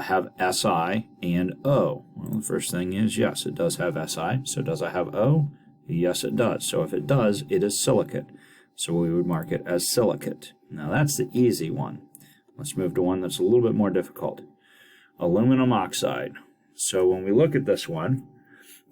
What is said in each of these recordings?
have Si and O? Well, the first thing is yes, it does have Si. So does it have O? Yes, it does. So if it does, it is silicate. So we would mark it as silicate. Now that's the easy one. Let's move to one that's a little bit more difficult. Aluminum oxide. So when we look at this one,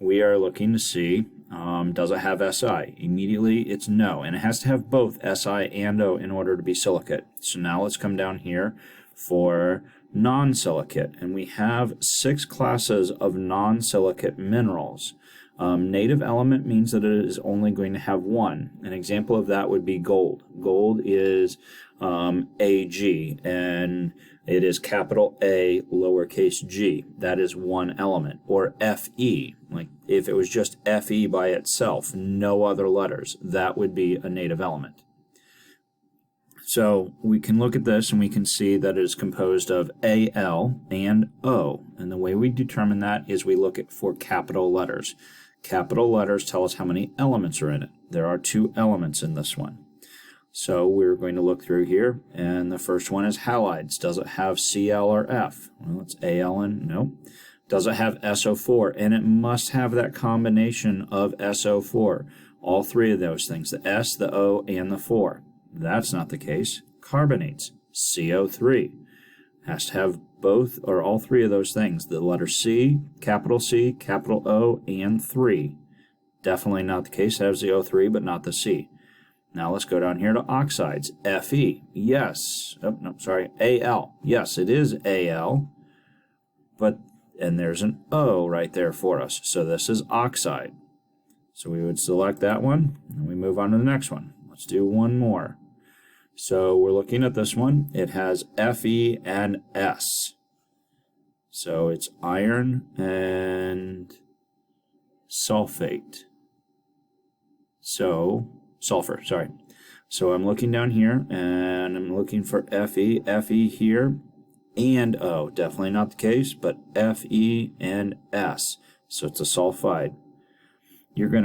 we are looking to see, does it have Si? Immediately, it's no. And it has to have both Si and O in order to be silicate. So now let's come down here for non-silicate. And we have 6 classes of non-silicate minerals. Native element means that it is only going to have one. An example of that would be gold. Gold is Ag, and it is capital A, lowercase g. That is one element. Or Fe, like if it was just Fe by itself, no other letters, that would be a native element. So we can look at this and we can see that it is composed of Al and O. And the way we determine that is we look at for capital letters. Capital letters tell us how many elements are in it. There are 2 elements in this one. So we're going to look through here, and the first one is halides. Does it have Cl or F? Well, it's Al and no. Does it have SO4? And it must have that combination of SO4. All 3 of those things, the S, the O, and the 4. That's not the case. Carbonates, CO3. Has to have both or all 3 of those things. The letter C, capital O, and 3. Definitely not the case. It has the O3, but not the C. Now let's go down here to oxides. Fe, yes. Oh, no, sorry. Al. Yes, it is Al. And there's an O right there for us. So this is oxide. So we would select that one, and we move on to the next one. Let's do one more. So we're looking at this one. It has Fe and S. So it's iron and sulfate. So, sulfur, sorry. So I'm looking down here, and I'm looking for Fe here, and O. Definitely not the case, but Fe and S. So it's a sulfide. You're going to